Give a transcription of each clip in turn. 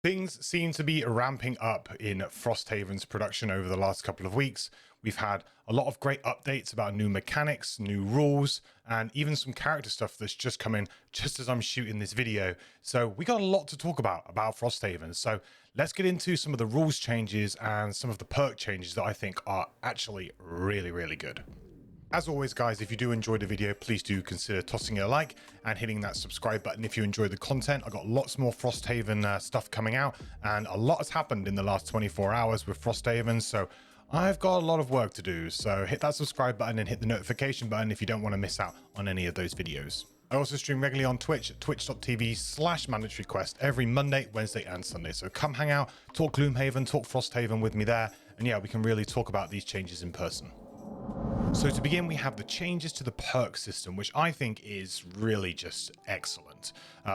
Things seem to be ramping up in Frosthaven's production over the last couple of weeks. We've had a lot of great updates about new mechanics, new rules, and even some character stuff that's just come in just as I'm shooting this video. So we got a lot to talk about Frosthaven. So let's get into some of the rules changes and some of the perk changes that I think are actually really good. As always, guys, if you do enjoy the video, please do consider tossing it a like and hitting that subscribe button if you enjoy the content. I've got lots more Frosthaven stuff coming out, and a lot has happened in the last 24 hours with Frosthaven, so I've got a lot of work to do. So hit that subscribe button and hit the notification button if you don't want to miss out on any of those videos. I also stream regularly on Twitch at twitch.tv/mandatoryquest every Monday, Wednesday, and Sunday. So come hang out, talk Gloomhaven, talk Frosthaven with me there, and yeah, we can really talk about these changes in person. So to begin, we have the changes to the perk system, which I think is really just excellent.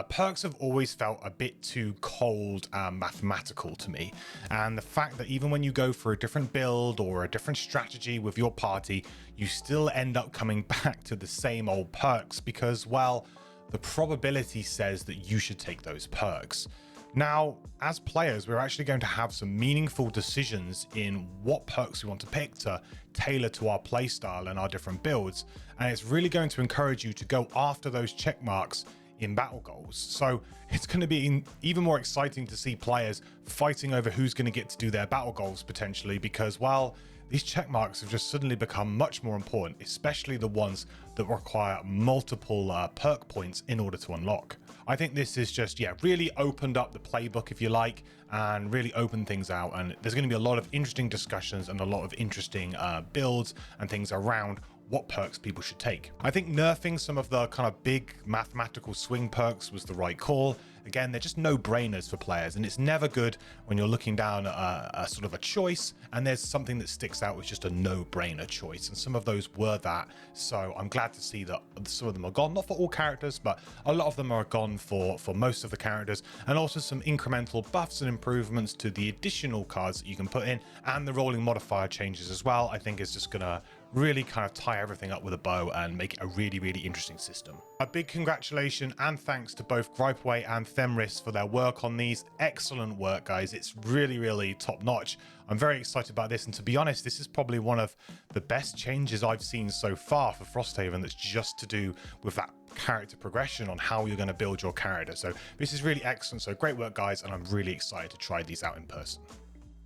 Perks have always felt a bit too cold and mathematical to me. And the fact that even when you go for a different build or a different strategy with your party, you still end up coming back to the same old perks because, well, the probability says that you should take those perks. Now, as players, we're actually going to have some meaningful decisions in what perks we want to pick to tailor to our playstyle and our different builds. And it's really going to encourage you to go after those check marks in battle goals. So it's going to be even more exciting to see players fighting over who's going to get to do their battle goals potentially, because, well, these check marks have just suddenly become much more important, especially the ones that require multiple perk points in order to unlock. I think this is just, yeah, really opened up the playbook, if you like, and really opened things out. And there's going to be a lot of interesting discussions and a lot of interesting builds and things around what perks people should take. I think nerfing some of the kind of big mathematical swing perks was the right call. Again, they're just no-brainers for players, and it's never good when you're looking down a sort of a choice and there's something that sticks out with just a no-brainer choice, and some of those were that. So I'm glad to see that some of them are gone, not for all characters, but a lot of them are gone for most of the characters, and also some incremental buffs and improvements to the additional cards that you can put in, and the rolling modifier changes as well. I think is just gonna really kind of tie everything up with a bow and make it a really interesting system. A big congratulations and thanks to both Gripeway and Themris for their work on these. Excellent work, guys. It's really top notch. I'm very excited about this, and to be honest, this is probably one of the best changes I've seen so far for Frosthaven that's just to do with that character progression on how you're going to build your character. So this is really excellent. So great work, guys, and I'm really excited to try these out in person.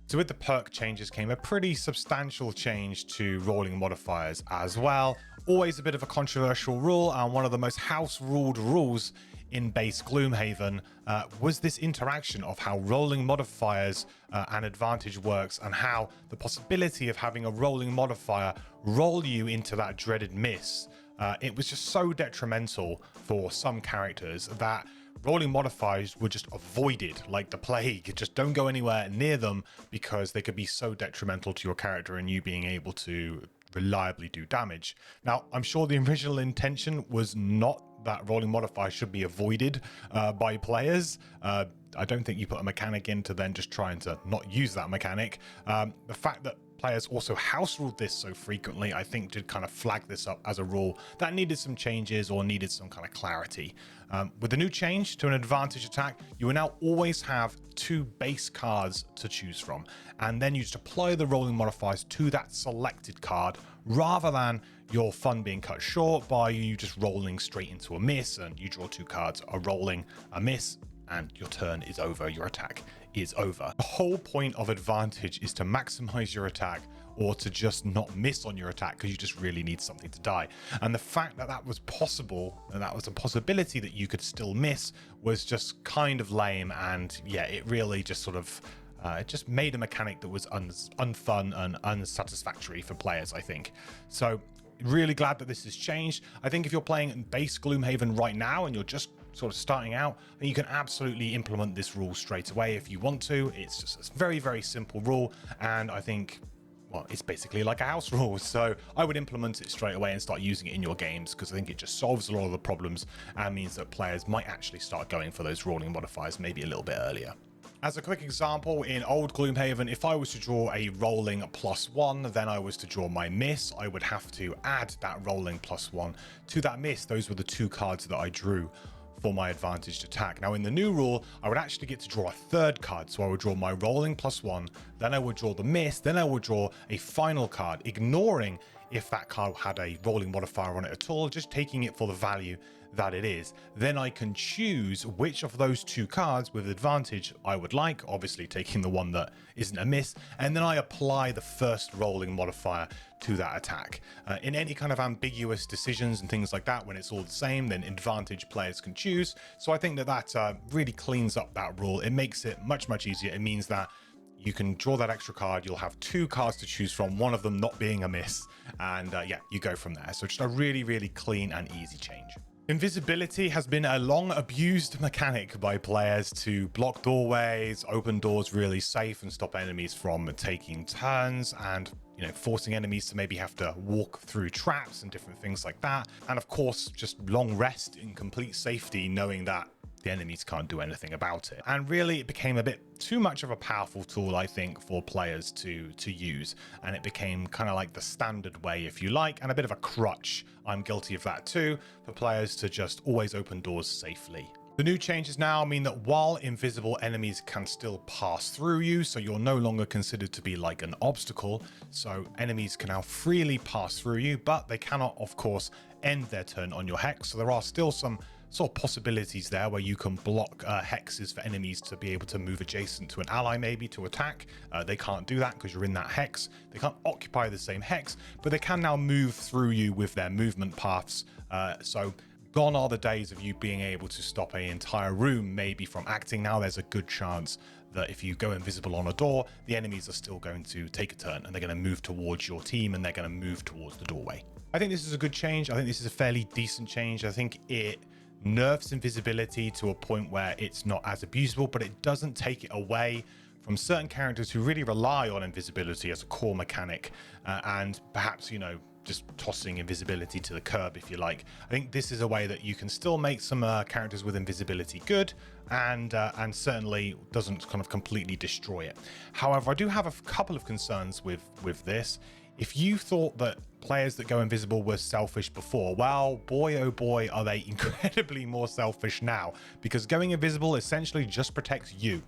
So with the perk changes came a pretty substantial change to rolling modifiers as well. Always a bit of a controversial rule, and one of the most house-ruled rules in base Gloomhaven was this interaction of how rolling modifiers and advantage works, and how the possibility of having a rolling modifier roll you into that dreaded miss. It was just so detrimental for some characters that rolling modifiers were just avoided like the plague. Just don't go anywhere near them because they could be so detrimental to your character and you being able to reliably do damage. Now, I'm sure the original intention was not that rolling modifiers should be avoided by players. I don't think you put a mechanic in to then just trying to not use that mechanic. The fact that players also house ruled this so frequently, I think did kind of flag this up as a rule that needed some changes or needed some kind of clarity. With the new change to an advantage attack, you will now always have 2 base cards to choose from, and then you just apply the rolling modifiers to that selected card rather than your fun being cut short by you just rolling straight into a miss, and you draw 2 cards, a rolling, a miss, and your turn is over, your attack is over. The whole point of advantage is to maximize your attack or to just not miss on your attack because you just really need something to die. And the fact that that was possible and that was a possibility that you could still miss was just kind of lame. And yeah, it really just sort of it just made a mechanic that was unfun and unsatisfactory for players, I think. So really glad that this has changed. I think if you're playing in base Gloomhaven right now and you're just sort of starting out, then you can absolutely implement this rule straight away if you want to. It's just a very simple rule, and I think, well, it's basically like a house rule. So I would implement it straight away and start using it in your games, because I think it just solves a lot of the problems and means that players might actually start going for those rolling modifiers maybe a little bit earlier. As a quick example, in old Gloomhaven, if I was to draw a rolling +1, then I was to draw my miss, I would have to add that rolling +1 to that miss. Those were the 2 cards that I drew for my advantaged attack. Now in the new rule, I would actually get to draw a third card. So I would draw my rolling +1, then I would draw the miss, then I would draw a final card, ignoring if that card had a rolling modifier on it at all, just taking it for the value that it is. Then I can choose which of those two cards with advantage I would like, obviously taking the one that isn't a miss, and then I apply the first rolling modifier to that attack. In any kind of ambiguous decisions and things like that, when it's all the same, then advantage players can choose. So I think that really cleans up that rule. It makes it much easier. It means that you can draw that extra card, you'll have two cards to choose from, one of them not being a miss, and yeah, you go from there. So just a really clean and easy change. Invisibility has been a long abused mechanic by players to block doorways, open doors really safe, and stop enemies from taking turns, and forcing enemies to maybe have to walk through traps and different things like that. And of course, just long rest in complete safety, knowing that the enemies can't do anything about it. And really, it became a bit too much of a powerful tool, I think, for players to use. And it became kind of like the standard way, if you like, and a bit of a crutch. I'm guilty of that too, for players to just always open doors safely. The new changes now mean that while invisible enemies can still pass through you, so you're no longer considered to be like an obstacle, so enemies can now freely pass through you, but they cannot, of course, end their turn on your hex. So there are still some sort of possibilities there where you can block hexes for enemies to be able to move adjacent to an ally, maybe to attack. They can't do that because you're in that hex. They can't occupy the same hex, but they can now move through you with their movement paths. So gone are the days of you being able to stop an entire room maybe from acting. Now there's a good chance that if you go invisible on a door, the enemies are still going to take a turn and they're going to move towards your team and they're going to move towards the doorway. I think this is a good change. I think this is a fairly decent change. I think it nerfs invisibility to a point where it's not as abusable, but it doesn't take it away from certain characters who really rely on invisibility as a core mechanic, and perhaps, just tossing invisibility to the curb, if you like. I think this is a way that you can still make some characters with invisibility good, and certainly doesn't kind of completely destroy it. However, I do have a couple of concerns with this. If you thought that players that go invisible were selfish before, well, boy, oh boy, are they incredibly more selfish now, because going invisible essentially just protects you.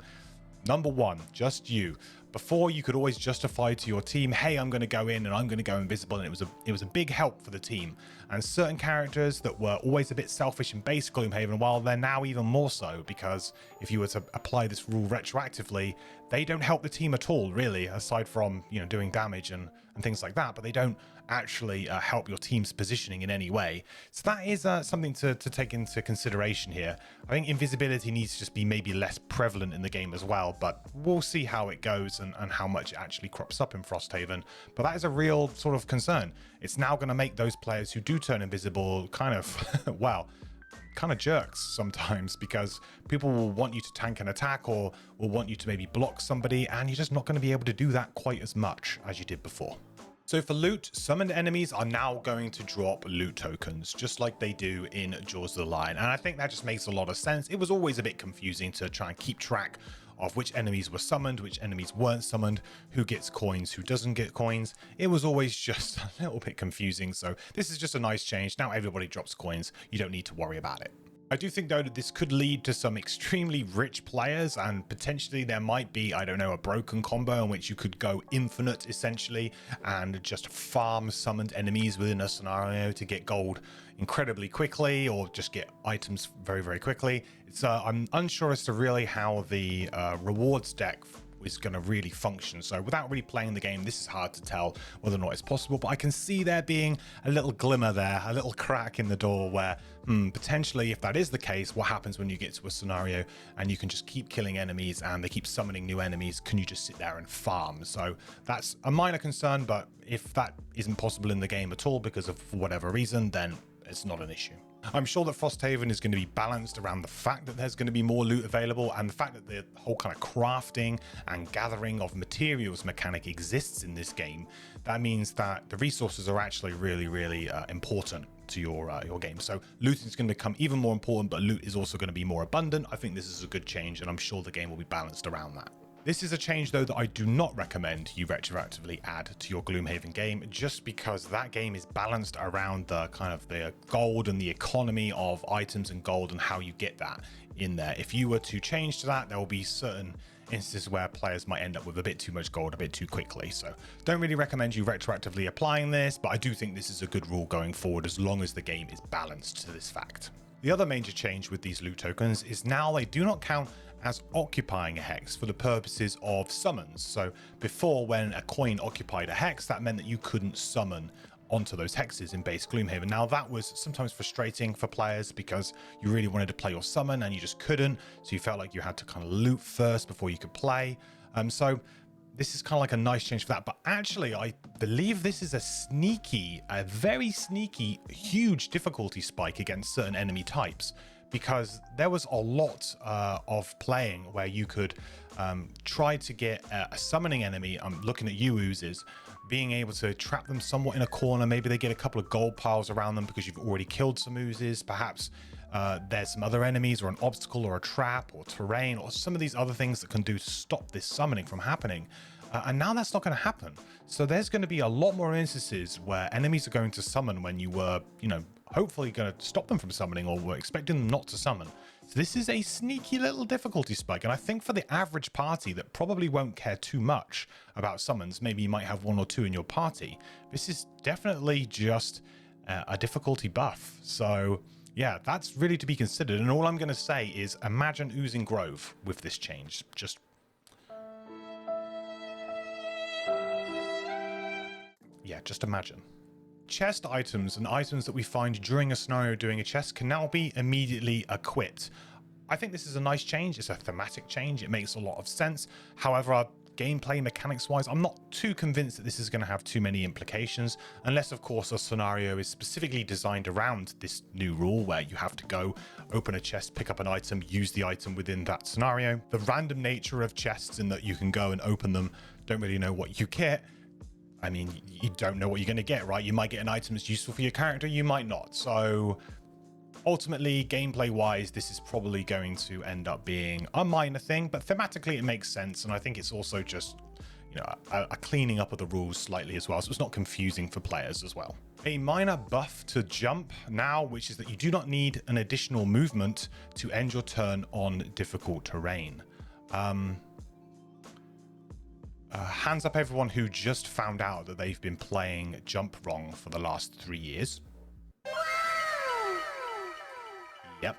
Number one, just you. Before, you could always justify to your team, hey, I'm going to go in and I'm going to go invisible, and it was a big help for the team. And certain characters that were always a bit selfish in base Gloomhaven, well, they're now even more so, because if you were to apply this rule retroactively, they don't help the team at all, really, aside from doing damage and things like that, but they don't actually help your team's positioning in any way. So that is something to take into consideration here. I think invisibility needs to just be maybe less prevalent in the game as well, but we'll see how it goes and how much it actually crops up in Frosthaven. But that is a real sort of concern. It's now going to make those players who do turn invisible kind of, well, kind of jerks sometimes, because people will want you to tank an attack or will want you to maybe block somebody, and you're just not going to be able to do that quite as much as you did before. So for loot, summoned enemies are now going to drop loot tokens, just like they do in Jaws of the Lion. And I think that just makes a lot of sense. It was always a bit confusing to try and keep track of which enemies were summoned, which enemies weren't summoned, who gets coins, who doesn't get coins. It was always just a little bit confusing. So this is just a nice change. Now everybody drops coins. You don't need to worry about it. I do think, though, that this could lead to some extremely rich players, and potentially there might be, I don't know, a broken combo in which you could go infinite, essentially, and just farm summoned enemies within a scenario to get gold incredibly quickly, or just get items very quickly. I'm unsure as to really how the rewards deck is going to really function. So without really playing the game, this is hard to tell whether or not it's possible, but I can see there being a little glimmer there, a little crack in the door where potentially, if that is the case, what happens when you get to a scenario and you can just keep killing enemies and they keep summoning new enemies? Can you just sit there and farm? So that's a minor concern, but if that isn't possible in the game at all because of whatever reason, then it's not an issue. I'm sure that Frosthaven is going to be balanced around the fact that there's going to be more loot available, and the fact that the whole kind of crafting and gathering of materials mechanic exists in this game. That means that the resources are actually really important to your game. So looting is going to become even more important, but loot is also going to be more abundant. I think this is a good change, and I'm sure the game will be balanced around that. This is a change though that I do not recommend you retroactively add to your Gloomhaven game, just because that game is balanced around the kind of the gold and the economy of items and gold and how you get that in there. If you were to change to that, there will be certain instances where players might end up with a bit too much gold a bit too quickly. So don't really recommend you retroactively applying this, but I do think this is a good rule going forward as long as the game is balanced to this fact. The other major change with these loot tokens is now they do not count as occupying a hex for the purposes of summons. So before, when a coin occupied a hex, that meant that you couldn't summon onto those hexes in base Gloomhaven. Now that was sometimes frustrating for players because you really wanted to play your summon and you just couldn't, so you felt like you had to kind of loot first before you could play. So this is kind of like a nice change for that, but actually I believe this is a very sneaky, huge difficulty spike against certain enemy types, because there was a lot of playing where you could try to get a summoning enemy. I'm looking at you, Oozes, being able to trap them somewhat in a corner. Maybe they get a couple of gold piles around them because you've already killed some Oozes. Perhaps there's some other enemies or an obstacle or a trap or terrain or some of these other things that can do to stop this summoning from happening. And now that's not going to happen. So there's going to be a lot more instances where enemies are going to summon when you were, hopefully going to stop them from summoning or were expecting them not to summon. So this is a sneaky little difficulty spike. And I think for the average party that probably won't care too much about summons, maybe you might have 1 or 2 in your party, this is definitely just a difficulty buff. So yeah, that's really to be considered. And all I'm going to say is imagine Oozing Grove with this change. Just imagine. Chest items and items that we find during a scenario doing a chest can now be immediately equipped. I think this is a nice change. It's a thematic change. It makes a lot of sense. However, gameplay mechanics wise, I'm not too convinced that this is going to have too many implications, unless of course a scenario is specifically designed around this new rule where you have to go open a chest, pick up an item, use the item within that scenario. The random nature of chests in that you can go and open them, don't really know what you get. I mean, you don't know what you're going to get, right? You might get an item that's useful for your character, you might not. So ultimately, gameplay wise, this is probably going to end up being a minor thing, but thematically it makes sense. And I think it's also just, a cleaning up of the rules slightly as well. So it's not confusing for players as well. A minor buff to jump now, which is that you do not need an additional movement to end your turn on difficult terrain. Hands up everyone who just found out that they've been playing jump wrong for the last 3 years. Yep.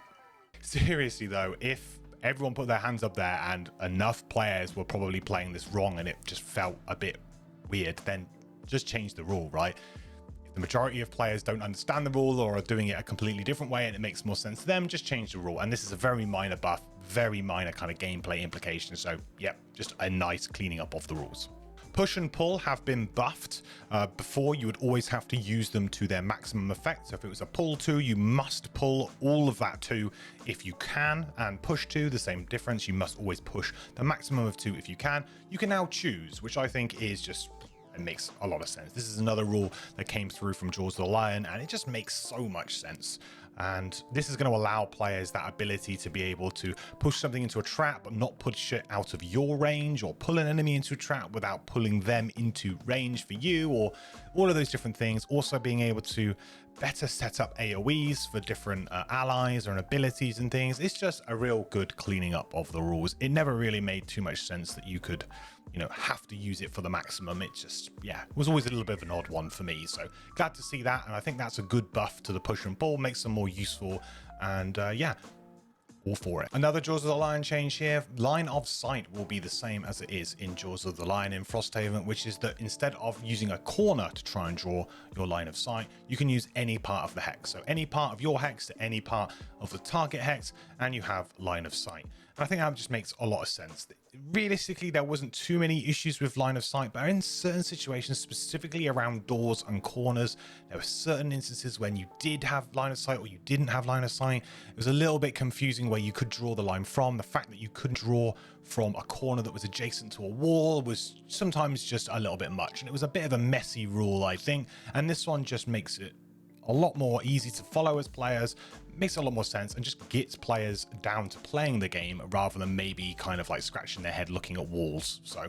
Seriously though, if everyone put their hands up there and enough players were probably playing this wrong and it just felt a bit weird, then just change the rule, right? If the majority of players don't understand the rule or are doing it a completely different way and it makes more sense to them, just change the rule. And this is a very minor buff, very minor kind of gameplay implication. So yep, just a nice cleaning up of the rules. Push and pull have been buffed. Before, you would always have to use them to their maximum effect. So if it was a pull 2, you must pull all of that 2 if you can, and push 2, the same difference. You must always push the maximum of 2 if you can. You can now choose, which I think is just, it makes a lot of sense. This is another rule that came through from Jaws of the Lion, and it just makes so much sense. And this is going to allow players that ability to be able to push something into a trap, but not push it out of your range, or pull an enemy into a trap without pulling them into range for you, or all of those different things. Also being able to better set up AoEs for different allies or abilities and things. It's just a real good cleaning up of the rules. It never really made too much sense that you could, have to use it for the maximum. It just, it was always a little bit of an odd one for me. So glad to see that. And I think that's a good buff to the push and pull, makes them more useful. And all for it. Another Jaws of the Lion change here. Line of sight will be the same as it is in Jaws of the Lion in Frosthaven, which is that instead of using a corner to try and draw your line of sight, you can use any part of the hex. So any part of your hex to any part of the target hex, and you have line of sight. And I think that just makes a lot of sense. Realistically, there wasn't too many issues with line of sight, but in certain situations, specifically around doors and corners, there were certain instances when you did have line of sight or you didn't have line of sight. It was a little bit confusing where you could draw the line from. The fact that you couldn't draw from a corner that was adjacent to a wall was sometimes just a little bit much. And it was a bit of a messy rule, I think. And this one just makes it a lot more easy to follow as players, makes a lot more sense and just gets players down to playing the game rather than maybe kind of like scratching their head looking at walls. So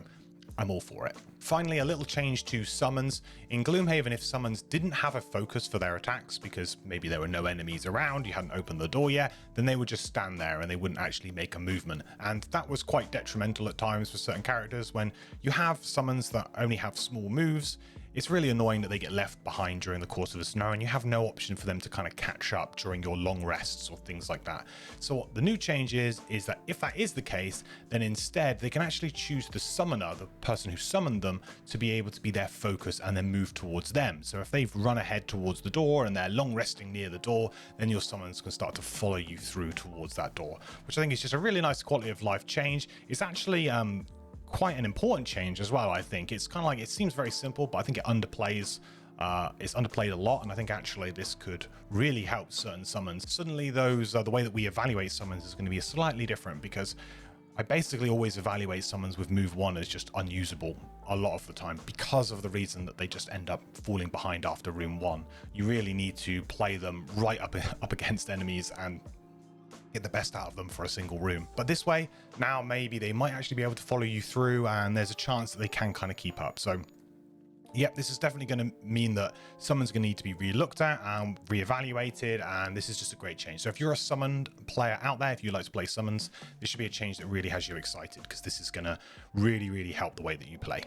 I'm all for it. Finally, a little change to summons. In Gloomhaven, if summons didn't have a focus for their attacks because maybe there were no enemies around, you hadn't opened the door yet, then they would just stand there and they wouldn't actually make a movement. And that was quite detrimental at times for certain characters. When you have summons that only have small moves, it's really annoying that they get left behind during the course of a scenario and you have no option for them to kind of catch up during your long rests or things like that. So what the new change is that if that is the case, then instead they can actually choose the summoner, the person who summoned them, to be able to be their focus and then move towards them. So if they've run ahead towards the door and they're long resting near the door, then your summons can start to follow you through towards that door, which I think is just a really nice quality of life change. It's actually quite an important change as well. I think it's kind of like, it seems very simple, but I think it underplays. It's underplayed a lot, and I think actually this could really help certain summons. Suddenly those the way that we evaluate summons is going to be slightly different, because I basically always evaluate summons with move 1 as just unusable a lot of the time, because of the reason that they just end up falling behind after room 1. You really need to play them right up against enemies and get the best out of them for a single room. But this way, now maybe they might actually be able to follow you through, and there's a chance that they can kind of keep up. So yep, this is definitely going to mean that summons going to need to be re-looked at and re-evaluated, and this is just a great change. So if you're a summoned player out there, if you like to play summons, this should be a change that really has you excited, because this is going to really help the way that you play.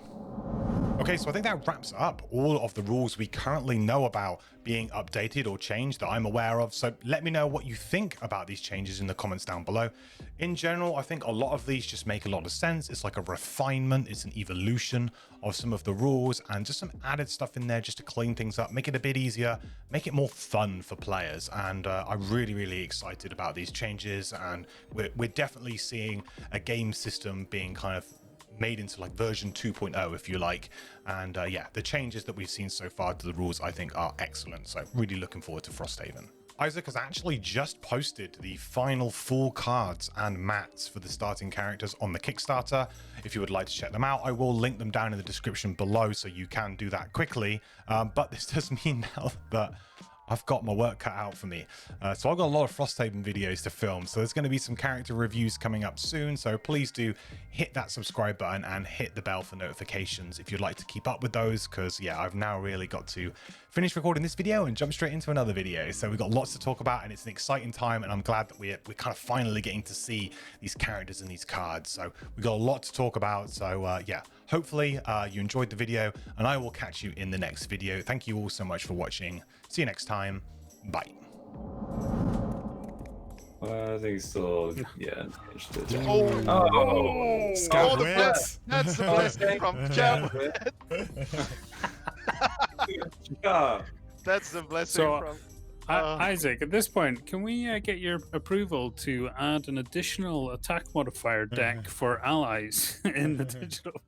Okay, so I think that wraps up all of the rules we currently know about being updated or changed that I'm aware of. So let me know what you think about these changes in the comments down below. In general, I think a lot of these just make a lot of sense. It's like a refinement, it's an evolution of some of the rules, and just some added stuff in there just to clean things up, make it a bit easier, make it more fun for players. And I'm really excited about these changes, and we're definitely seeing a game system being kind of made into like version 2.0, if you like. And yeah, the changes that we've seen so far to the rules I think are excellent, so really looking forward to Frosthaven. Isaac has actually just posted the final full cards and mats for the starting characters on the Kickstarter. If you would like to check them out, I will link them down in the description below, so you can do that quickly. But this does mean now that I've got my work cut out for me. So I've got a lot of Frosthaven videos to film. So there's going to be some character reviews coming up soon. So please do hit that subscribe button and hit the bell for notifications if you'd like to keep up with those. Because yeah, I've now really got to finish recording this video and jump straight into another video. So we've got lots to talk about, and it's an exciting time. And I'm glad that we're kind of finally getting to see these characters and these cards. So we've got a lot to talk about. So yeah, hopefully you enjoyed the video, and I will catch you in the next video. Thank you all so much for watching. See you next time. Bye. I think still, yeah. Oh, Scout the wins. that's the blessing from Jeff. Yeah. That's the blessing from. Isaac, at this point, can we get your approval to add an additional attack modifier deck for allies in the digital